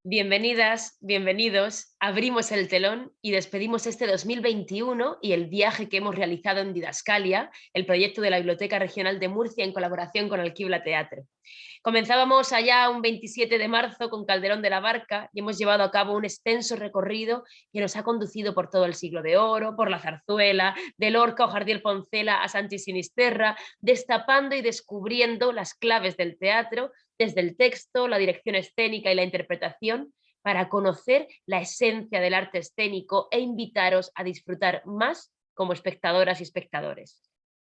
Bienvenidas, bienvenidos. Abrimos el telón y despedimos este 2021 y el viaje que hemos realizado en Didascalia, el proyecto de la Biblioteca Regional de Murcia en colaboración con Alquibla Teatro. Comenzábamos allá un 27 de marzo con Calderón de la Barca y hemos llevado a cabo un extenso recorrido que nos ha conducido por todo el Siglo de Oro, por la Zarzuela, de Lorca o Jardiel Poncela a Santi Sinisterra, destapando y descubriendo las claves del teatro desde el texto, la dirección escénica y la interpretación para conocer la esencia del arte escénico e invitaros a disfrutar más como espectadoras y espectadores.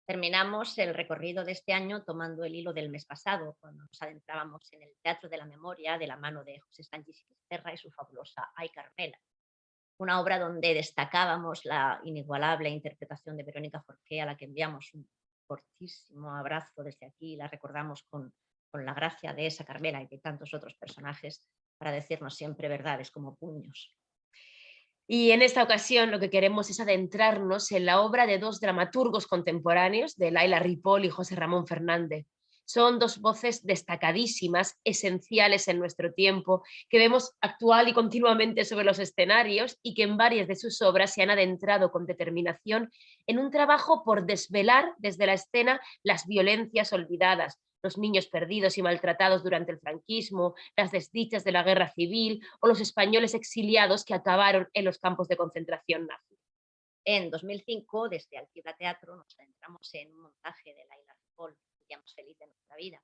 Terminamos el recorrido de este año tomando el hilo del mes pasado, cuando nos adentrábamos en el Teatro de la Memoria de la mano de José Sánchez Sinisterra y su fabulosa Ay Carmela, una obra donde destacábamos la inigualable interpretación de Verónica Forqué, a la que enviamos un fortísimo abrazo desde aquí y la recordamos con la gracia de esa Carmela y de tantos otros personajes para decirnos siempre verdades como puños. Y en esta ocasión lo que queremos es adentrarnos en la obra de dos dramaturgos contemporáneos, de Laila Ripoll y José Ramón Fernández. Son dos voces destacadísimas, esenciales en nuestro tiempo, que vemos actual y continuamente sobre los escenarios y que en varias de sus obras se han adentrado con determinación en un trabajo por desvelar desde la escena las violencias olvidadas, los niños perdidos y maltratados durante el franquismo, las desdichas de la guerra civil o los españoles exiliados que acabaron en los campos de concentración nazis. En 2005, desde Alquibla Teatro, nos adentramos en un montaje de Laila Ripoll, Seríamos feliz de nuestra vida.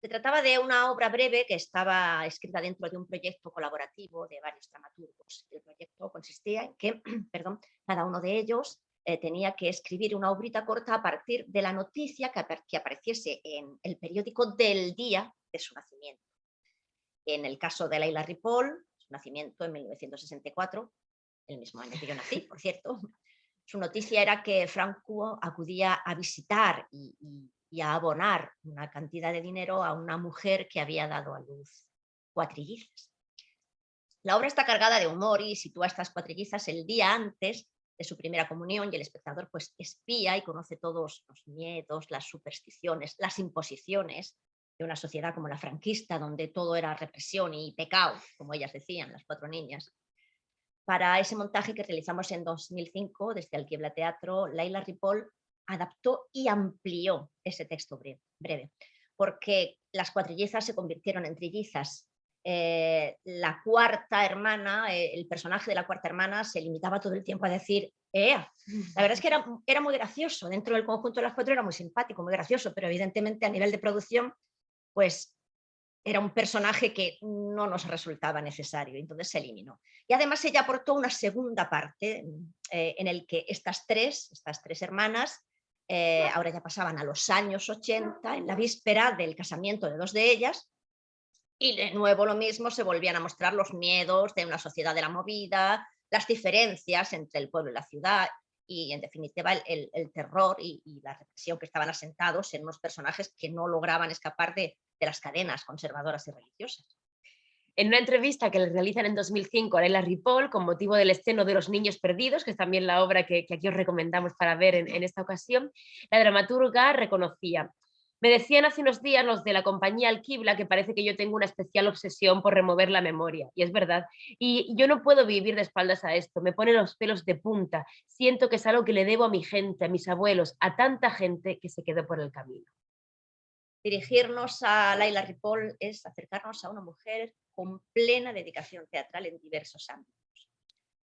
Se trataba de una obra breve que estaba escrita dentro de un proyecto colaborativo de varios dramaturgos. El proyecto consistía en que perdón, cada uno de ellos tenía que escribir una obrita corta a partir de la noticia que apareciese en el periódico del día de su nacimiento. En el caso de Laila Ripoll, su nacimiento en 1964, el mismo año que yo nací, por cierto, su noticia era que Franco acudía a visitar y a abonar una cantidad de dinero a una mujer que había dado a luz cuatrillizas. La obra está cargada de humor y sitúa a estas cuatrillizas el día antes de su primera comunión y el espectador pues espía y conoce todos los miedos, las supersticiones, las imposiciones de una sociedad como la franquista, donde todo era represión y pecado, como ellas decían, las cuatro niñas. Para ese montaje que realizamos en 2005 desde Alquibla Teatro, Laila Ripoll adaptó y amplió ese texto breve, porque las cuatrillizas se convirtieron en trillizas. La cuarta hermana, el personaje de la cuarta hermana se limitaba todo el tiempo a decir ¡Ea! La verdad es que era muy gracioso, dentro del conjunto de las cuatro era muy simpático, muy gracioso, pero evidentemente a nivel de producción, pues era un personaje que no nos resultaba necesario, entonces se eliminó. Y además ella aportó una segunda parte en el que estas tres hermanas, ahora ya pasaban a los años 80, en la víspera del casamiento de dos de ellas, y de nuevo lo mismo, se volvían a mostrar los miedos de una sociedad de la movida, las diferencias entre el pueblo y la ciudad, y en definitiva el terror y la represión que estaban asentados en unos personajes que no lograban escapar de las cadenas conservadoras y religiosas. En una entrevista que le realizan en 2005 a Laila Ripoll con motivo del estreno de Los Niños Perdidos, que es también la obra que aquí os recomendamos para ver en esta ocasión, la dramaturga reconocía: me decían hace unos días los de la compañía Alquibla que parece que yo tengo una especial obsesión por remover la memoria, y es verdad. Y yo no puedo vivir de espaldas a esto, me pone los pelos de punta, siento que es algo que le debo a mi gente, a mis abuelos, a tanta gente que se quedó por el camino. Dirigirnos a Laila Ripoll es acercarnos a una mujer con plena dedicación teatral en diversos ámbitos.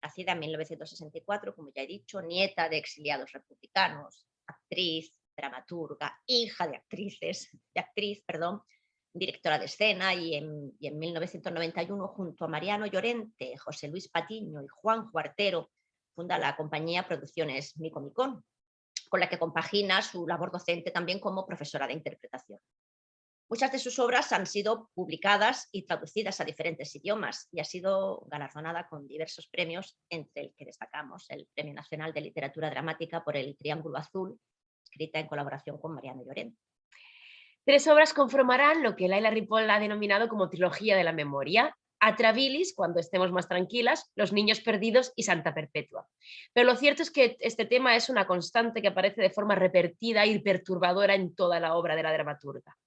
Nacida en 1964, como ya he dicho, nieta de exiliados republicanos, actriz, dramaturga, hija de actriz, perdón, directora de escena y en 1991, junto a Mariano Llorente, José Luis Patiño y Juan Juartero, funda la compañía Producciones Mico Micón, con la que compagina su labor docente también como profesora de interpretación. Muchas de sus obras han sido publicadas y traducidas a diferentes idiomas y ha sido galardonada con diversos premios, entre el que destacamos el Premio Nacional de Literatura Dramática por El Triángulo Azul, escrita en colaboración con Mariano Llorente. Tres obras conformarán lo que Laila Ripoll ha denominado como trilogía de la memoria: Atrabilis, cuando estemos más tranquilas, Los niños perdidos y Santa Perpetua. Pero lo cierto es que este tema es una constante que aparece de forma repetida y perturbadora en toda la obra de la dramaturga.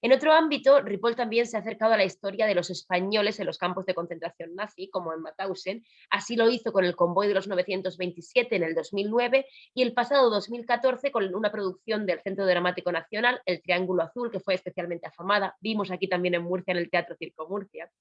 En otro ámbito, Ripoll también se ha acercado a la historia de los españoles en los campos de concentración nazi, como en Mauthausen. Así lo hizo con el Convoy de los 927 en el 2009 y el pasado 2014 con una producción del Centro Dramático Nacional, El Triángulo Azul, que fue especialmente afamada. Vimos aquí también en Murcia, en el Teatro Circo Murcia.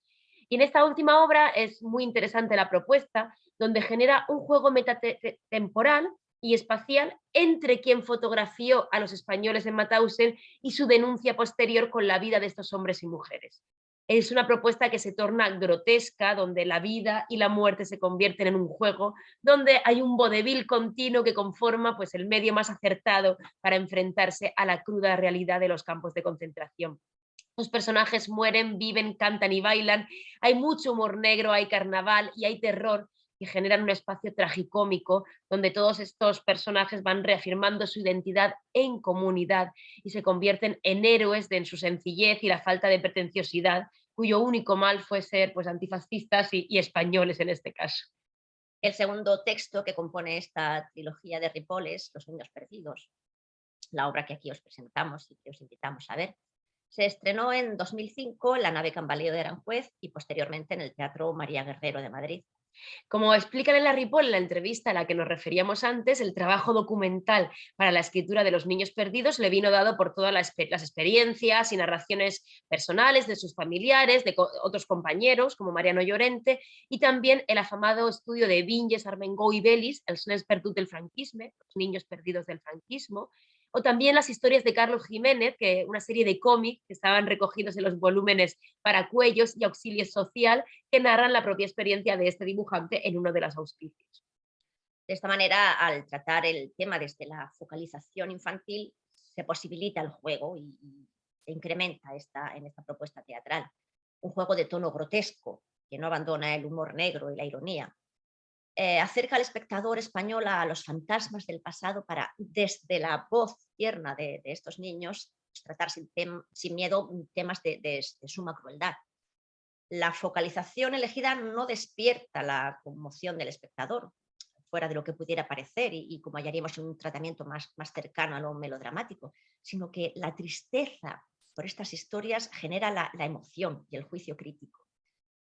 Y en esta última obra es muy interesante la propuesta, donde genera un juego metatemporal y espacial entre quien fotografió a los españoles en Mauthausen y su denuncia posterior con la vida de estos hombres y mujeres. Es una propuesta que se torna grotesca, donde la vida y la muerte se convierten en un juego, donde hay un vodevil continuo que conforma pues, el medio más acertado para enfrentarse a la cruda realidad de los campos de concentración. Los personajes mueren, viven, cantan y bailan. Hay mucho humor negro, hay carnaval y hay terror que generan un espacio tragicómico donde todos estos personajes van reafirmando su identidad en comunidad y se convierten en héroes en su sencillez y la falta de pretenciosidad, cuyo único mal fue ser pues, antifascistas y españoles en este caso. El segundo texto que compone esta trilogía de Ripoll es Los niños perdidos, la obra que aquí os presentamos y que os invitamos a ver. Se estrenó en 2005 en la nave Cambaleo de Aranjuez y posteriormente en el Teatro María Guerrero de Madrid. Como explican en la Ripoll, en la entrevista a la que nos referíamos antes, el trabajo documental para la escritura de Los niños perdidos le vino dado por todas las experiencias y narraciones personales de sus familiares, de otros compañeros, como Mariano Llorente, y también el afamado estudio de Vinges, Armengou y Belis, Els nens perduts del franquisme, Los niños perdidos del franquismo, o también las historias de Carlos Jiménez, que una serie de cómics que estaban recogidos en los volúmenes Para Cuellos y Auxilio Social, que narran la propia experiencia de este dibujante en uno de los auspicios. De esta manera, al tratar el tema desde la focalización infantil, se posibilita el juego y se incrementa en esta propuesta teatral. Un juego de tono grotesco, que no abandona el humor negro y la ironía. Acerca al espectador español a los fantasmas del pasado para, desde la voz tierna de estos niños, pues, tratar sin miedo temas de suma crueldad. La focalización elegida no despierta la conmoción del espectador, fuera de lo que pudiera parecer y como hallaríamos en un tratamiento más cercano a lo melodramático, sino que la tristeza por estas historias genera la emoción y el juicio crítico.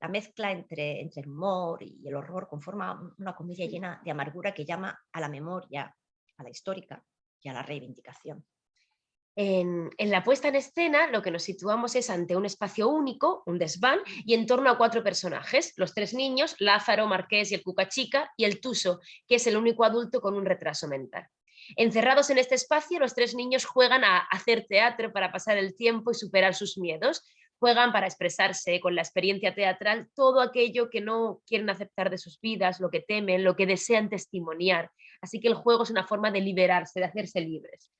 La mezcla entre el humor y el horror conforma una comedia llena de amargura que llama a la memoria, a la histórica y a la reivindicación. En la puesta en escena lo que nos situamos es ante un espacio único, un desván, y en torno a 4 personajes, los 3 niños, Lázaro, Marqués y el Cucachica, y el Tuso, que es el único adulto con un retraso mental. Encerrados en este espacio, los 3 niños juegan a hacer teatro para pasar el tiempo y superar sus miedos. Juegan para expresarse con la experiencia teatral todo aquello que no quieren aceptar de sus vidas, lo que temen, lo que desean testimoniar. Así que el juego es una forma de liberarse, de hacerse libres.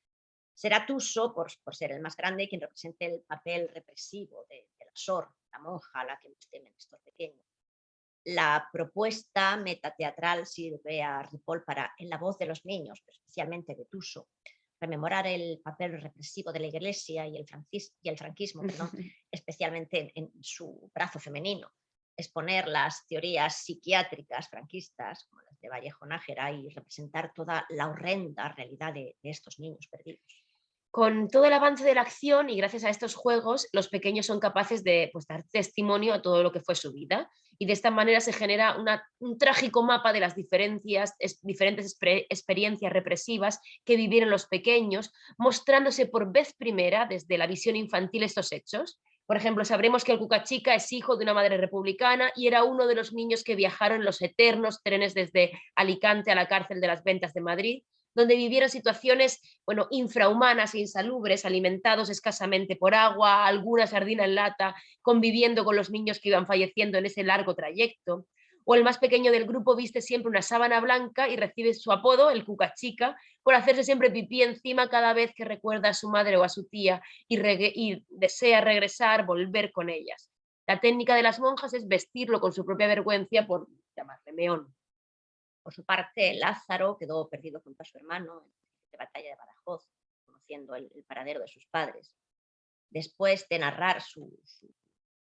Será Tuso, por ser el más grande, quien represente el papel represivo de la Sor, la monja a la que nos temen estos pequeños. La propuesta metateatral sirve a Ripoll para, en la voz de los niños, pero especialmente de Tuso, rememorar el papel represivo de la Iglesia y el franquismo, perdón, especialmente en su brazo femenino, exponer las teorías psiquiátricas franquistas, como las de Vallejo Nájera, y representar toda la horrenda realidad de estos niños perdidos. Con todo el avance de la acción y gracias a estos juegos, los pequeños son capaces de pues, dar testimonio a todo lo que fue su vida. Y de esta manera se genera un trágico mapa de las diferentes experiencias represivas que vivieron los pequeños, mostrándose por vez primera desde la visión infantil estos hechos. Por ejemplo, sabremos que el Cucachica es hijo de una madre republicana y era uno de los niños que viajaron en los eternos trenes desde Alicante a la cárcel de las Ventas de Madrid, donde vivieron situaciones infrahumanas e insalubres, alimentados escasamente por agua, alguna sardina en lata, conviviendo con los niños que iban falleciendo en ese largo trayecto. O el más pequeño del grupo viste siempre una sábana blanca y recibe su apodo, el Cucachica, por hacerse siempre pipí encima cada vez que recuerda a su madre o a su tía y desea regresar, volver con ellas. La técnica de las monjas es vestirlo con su propia vergüenza por llamarle meón. Por su parte, Lázaro quedó perdido junto a su hermano en la batalla de Badajoz, conociendo el paradero de sus padres. Después de narrar su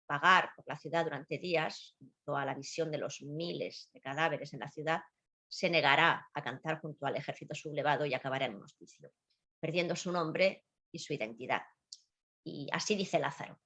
vagar por la ciudad durante días, junto a la visión de los miles de cadáveres en la ciudad, se negará a cantar junto al ejército sublevado y acabará en un hospicio, perdiendo su nombre y su identidad. Y así dice Lázaro.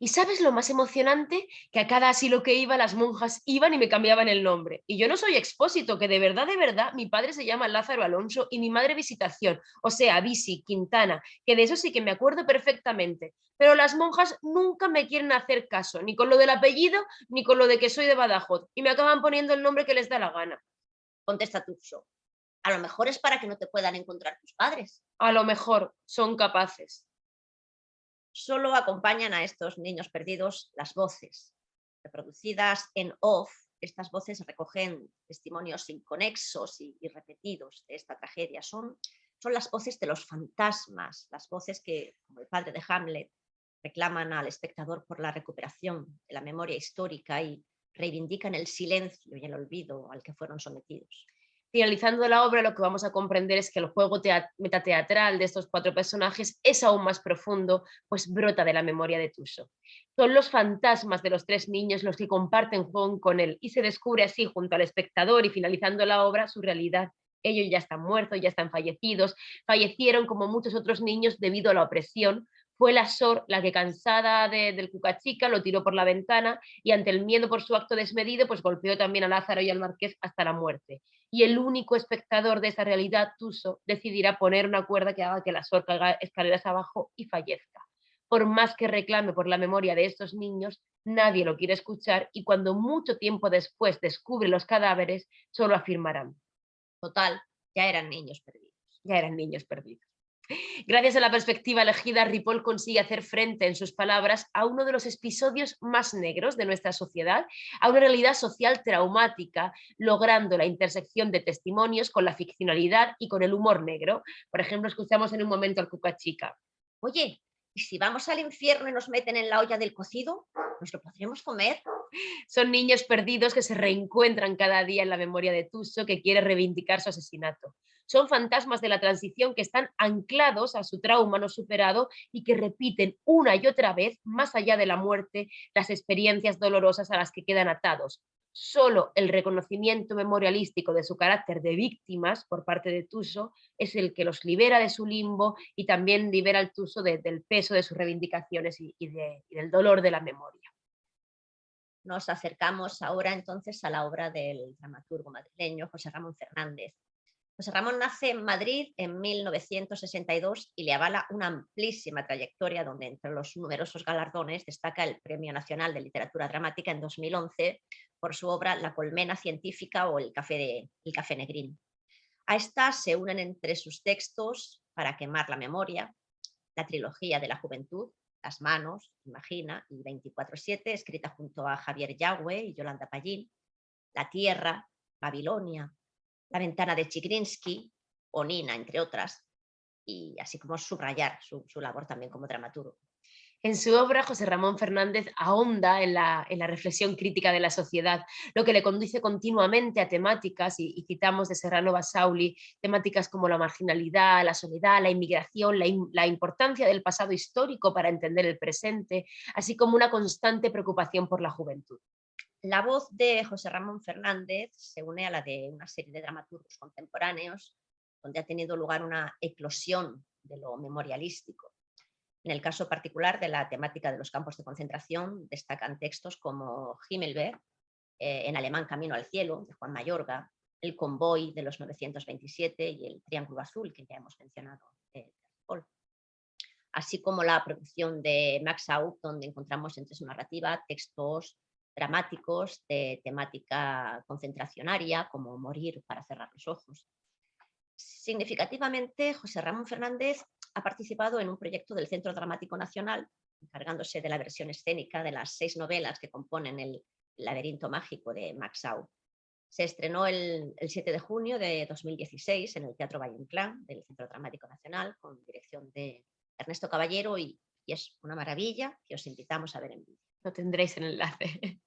¿Y sabes lo más emocionante? Que a cada asilo que iba, las monjas iban y me cambiaban el nombre. Y yo no soy Expósito, que de verdad, mi padre se llama Lázaro Alonso y mi madre Visitación, o sea, Visi, Quintana, que de eso sí que me acuerdo perfectamente. Pero las monjas nunca me quieren hacer caso, ni con lo del apellido, ni con lo de que soy de Badajoz, y me acaban poniendo el nombre que les da la gana. Contesta Tuso. A lo mejor es para que no te puedan encontrar tus padres. A lo mejor son capaces. Solo acompañan a estos niños perdidos las voces, reproducidas en off. Estas voces recogen testimonios inconexos y repetidos de esta tragedia. Son las voces de los fantasmas, las voces que, como el padre de Hamlet, reclaman al espectador por la recuperación de la memoria histórica y reivindican el silencio y el olvido al que fueron sometidos. Finalizando la obra, lo que vamos a comprender es que el juego metateatral de estos 4 personajes es aún más profundo, pues brota de la memoria de Tuso. Son los fantasmas de los 3 niños los que comparten juego con él y se descubre así junto al espectador y finalizando la obra su realidad. Ellos ya están muertos, ya están fallecidos, fallecieron como muchos otros niños debido a la opresión. Fue la Sor la que, cansada del Cucachica, lo tiró por la ventana y ante el miedo por su acto desmedido, pues golpeó también a Lázaro y al Marqués hasta la muerte. Y el único espectador de esa realidad, Tuso, decidirá poner una cuerda que haga que la Sor caiga escaleras abajo y fallezca. Por más que reclame por la memoria de estos niños, nadie lo quiere escuchar y cuando mucho tiempo después descubre los cadáveres, solo afirmarán: total, ya eran niños perdidos. Ya eran niños perdidos. Gracias a la perspectiva elegida, Ripoll consigue hacer frente en sus palabras a uno de los episodios más negros de nuestra sociedad, a una realidad social traumática, logrando la intersección de testimonios con la ficcionalidad y con el humor negro. Por ejemplo, escuchamos en un momento al Cucachica. Oye, ¿y si vamos al infierno y nos meten en la olla del cocido? ¿Nos lo podremos comer? Son niños perdidos que se reencuentran cada día en la memoria de Tuso, que quiere reivindicar su asesinato. Son fantasmas de la transición que están anclados a su trauma no superado y que repiten una y otra vez, más allá de la muerte, las experiencias dolorosas a las que quedan atados. Solo el reconocimiento memorialístico de su carácter de víctimas por parte de Tuso es el que los libera de su limbo y también libera al Tuso del peso de sus reivindicaciones y del dolor de la memoria. Nos acercamos ahora entonces a la obra del dramaturgo madrileño José Ramón Fernández. José Ramón nace en Madrid en 1962 y le avala una amplísima trayectoria donde entre los numerosos galardones destaca el Premio Nacional de Literatura Dramática en 2011 por su obra La colmena científica o El café negrín. A esta se unen entre sus textos Para quemar la memoria, la trilogía de la juventud, Las manos, Imagina y 24/7, escrita junto a Javier Yagüe y Yolanda Pallín, La tierra, Babilonia, La ventana de Chigrinsky o Nina, entre otras, y así como subrayar su labor también como dramaturgo. En su obra, José Ramón Fernández ahonda en la reflexión crítica de la sociedad, lo que le conduce continuamente a temáticas, y citamos de Serrano Basauli, temáticas como la marginalidad, la soledad, la inmigración, la importancia del pasado histórico para entender el presente, así como una constante preocupación por la juventud. La voz de José Ramón Fernández se une a la de una serie de dramaturgos contemporáneos, donde ha tenido lugar una eclosión de lo memorialístico. En el caso particular de la temática de los campos de concentración, destacan textos como Himmelberg, en alemán Camino al cielo, de Juan Mayorga, El convoy de los 927 y El triángulo azul, que ya hemos mencionado, de Paul. Así como la producción de Max Aub, donde encontramos entre su narrativa textos dramáticos de temática concentracionaria, como Morir para cerrar los ojos. Significativamente, José Ramón Fernández ha participado en un proyecto del Centro Dramático Nacional, encargándose de la versión escénica de las 6 novelas que componen el laberinto mágico de Max Aub. Se estrenó el 7 de junio de 2016 en el Teatro Valle Inclán del Centro Dramático Nacional, con dirección de Ernesto Caballero, y es una maravilla que os invitamos a ver en vivo. Lo tendréis en el enlace.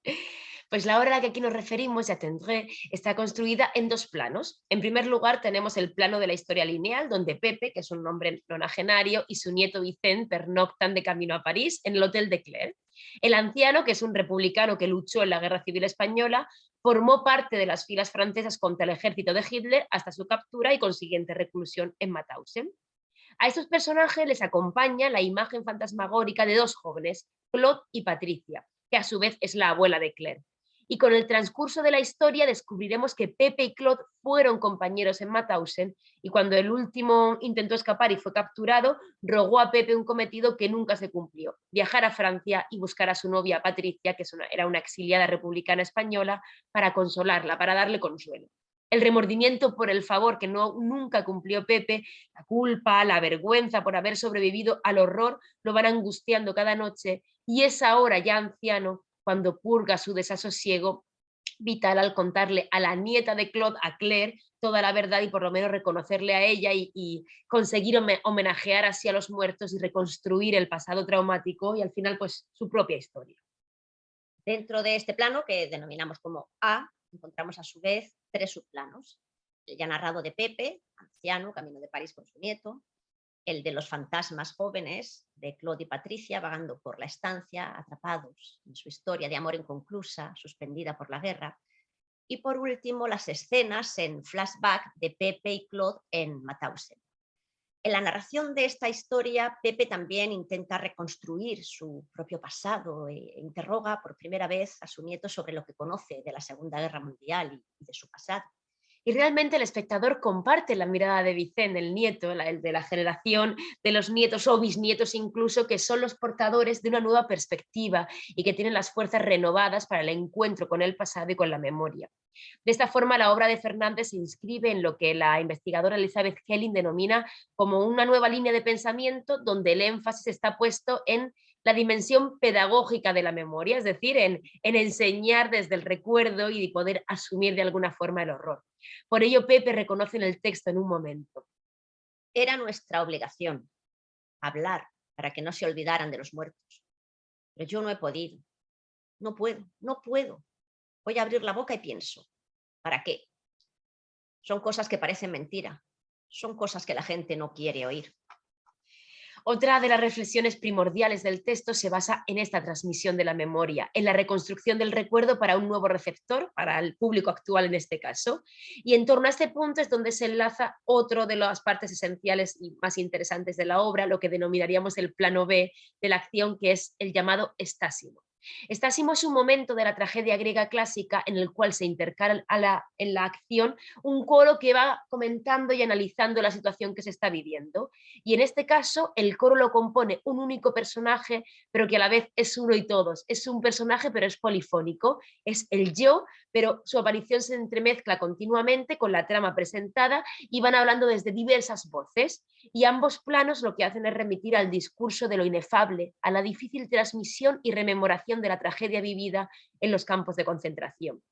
Pues la obra a la que aquí nos referimos, Ya tendré, está construida en 2 planos. En primer lugar tenemos el plano de la historia lineal, donde Pepe, que es un hombre nonagenario, y su nieto Vicente pernoctan de camino a París en el Hotel de Clerc. El anciano, que es un republicano que luchó en la Guerra Civil Española, formó parte de las filas francesas contra el ejército de Hitler hasta su captura y consiguiente reclusión en Mauthausen. A estos personajes les acompaña la imagen fantasmagórica de dos jóvenes, Claude y Patricia, que a su vez es la abuela de Claire. Y con el transcurso de la historia descubriremos que Pepe y Claude fueron compañeros en Mauthausen y cuando el último intentó escapar y fue capturado, rogó a Pepe un cometido que nunca se cumplió, viajar a Francia y buscar a su novia Patricia, que era una exiliada republicana española, para consolarla, para darle consuelo. El remordimiento por el favor que nunca cumplió Pepe, la culpa, la vergüenza por haber sobrevivido al horror, lo van angustiando cada noche y es ahora ya anciano cuando purga su desasosiego vital al contarle a la nieta de Claude, a Claire, toda la verdad y por lo menos reconocerle a ella y conseguir homenajear así a los muertos y reconstruir el pasado traumático y al final pues su propia historia. Dentro de este plano, que denominamos como A, encontramos a su vez 3 subplanos. El ya narrado de Pepe, anciano, camino de París con su nieto, el de los fantasmas jóvenes de Claude y Patricia vagando por la estancia, atrapados en su historia de amor inconclusa, suspendida por la guerra, y por último las escenas en flashback de Pepe y Claude en Mauthausen. En la narración de esta historia, Pepe también intenta reconstruir su propio pasado e interroga por primera vez a su nieto sobre lo que conoce de la Segunda Guerra Mundial y de su pasado. Y realmente el espectador comparte la mirada de Vicente, el nieto, el de la generación de los nietos o bisnietos incluso, que son los portadores de una nueva perspectiva y que tienen las fuerzas renovadas para el encuentro con el pasado y con la memoria. De esta forma, la obra de Fernández se inscribe en lo que la investigadora Elizabeth Helling denomina como una nueva línea de pensamiento donde el énfasis está puesto en la dimensión pedagógica de la memoria, es decir, en enseñar desde el recuerdo y poder asumir de alguna forma el horror. Por ello, Pepe reconoce en el texto en un momento: Era nuestra obligación hablar para que no se olvidaran de los muertos, pero yo no he podido, no puedo. Voy a abrir la boca y pienso, ¿para qué? Son cosas que parecen mentira, son cosas que la gente no quiere oír. Otra de las reflexiones primordiales del texto se basa en esta transmisión de la memoria, en la reconstrucción del recuerdo para un nuevo receptor, para el público actual en este caso, y en torno a este punto es donde se enlaza otro de las partes esenciales y más interesantes de la obra, lo que denominaríamos el plano B de la acción, que es el llamado estásimo. Estásimo es un momento de la tragedia griega clásica en el cual se intercala en la acción un coro que va comentando y analizando la situación que se está viviendo. Y en este caso, el coro lo compone un único personaje, pero que a la vez es uno y todos. Es un personaje, pero es polifónico. Es el yo, pero su aparición se entremezcla continuamente con la trama presentada y van hablando desde diversas voces. Y ambos planos lo que hacen es remitir al discurso de lo inefable, a la difícil transmisión y rememoración de la tragedia vivida en los campos de concentración.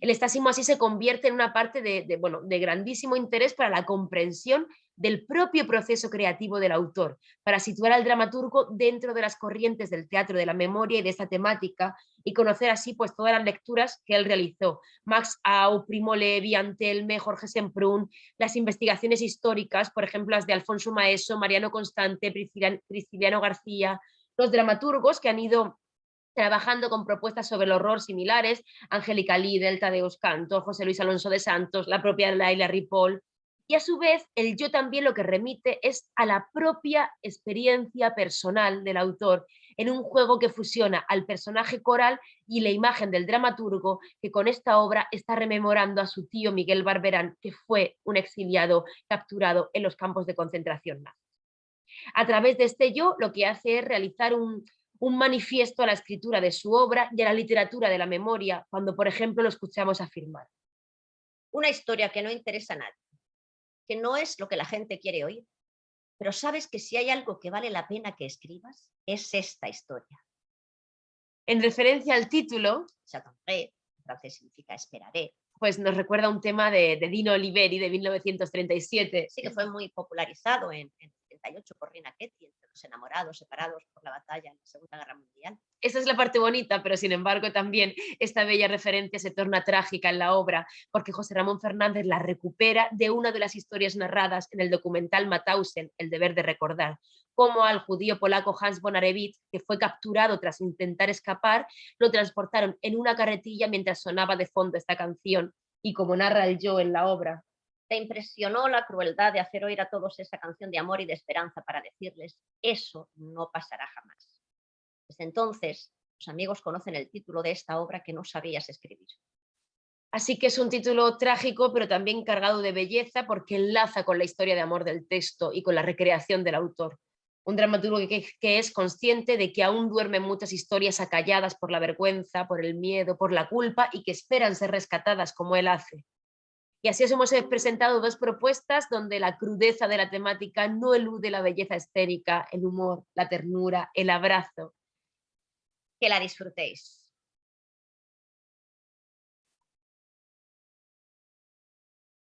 El estásimo así se convierte en una parte de grandísimo interés para la comprensión del propio proceso creativo del autor, para situar al dramaturgo dentro de las corrientes del teatro de la memoria y de esta temática y conocer así pues todas las lecturas que él realizó. Max Au, Primo Levi, Antelme, Jorge Semprún, las investigaciones históricas, por ejemplo las de Alfonso Maeso, Mariano Constante, Prisciliano García, los dramaturgos que han ido trabajando con propuestas sobre el horror similares, Angélica Lidl, Tadeusz Kantor, José Luis Alonso de Santos, la propia Laila Ripoll, y a su vez el yo también lo que remite es a la propia experiencia personal del autor en un juego que fusiona al personaje coral y la imagen del dramaturgo que con esta obra está rememorando a su tío Miguel Barberán, que fue un exiliado capturado en los campos de concentración nazis. A través de este yo lo que hace es realizar un manifiesto a la escritura de su obra y a la literatura de la memoria, cuando, por ejemplo, lo escuchamos afirmar: Una historia que no interesa a nadie, que no es lo que la gente quiere oír, pero sabes que si hay algo que vale la pena que escribas, es esta historia. En referencia al título, J'attendrai, en francés significa esperaré. pues nos recuerda un tema de Dino Oliveri de 1937. Sí que fue muy popularizado en 38 por Rina Ketty, entre los enamorados separados por la batalla en la Segunda Guerra Mundial. Esa es la parte bonita, pero sin embargo también esta bella referencia se torna trágica en la obra, porque José Ramón Fernández la recupera de una de las historias narradas en el documental Mauthausen, El deber de recordar, como al judío polaco Hans Bonarewicz, que fue capturado tras intentar escapar, lo transportaron en una carretilla mientras sonaba de fondo esta canción, y como narra el yo en la obra: le impresionó la crueldad de hacer oír a todos esa canción de amor y de esperanza para decirles, eso no pasará jamás. Desde entonces, los amigos conocen el título de esta obra que no sabías escribir. Así que es un título trágico, pero también cargado de belleza porque enlaza con la historia de amor del texto y con la recreación del autor. Un dramaturgo que es consciente de que aún duermen muchas historias acalladas por la vergüenza, por el miedo, por la culpa y que esperan ser rescatadas como él hace. Y así os hemos presentado dos propuestas donde la crudeza de la temática no elude la belleza escénica, el humor, la ternura, el abrazo. Que la disfrutéis.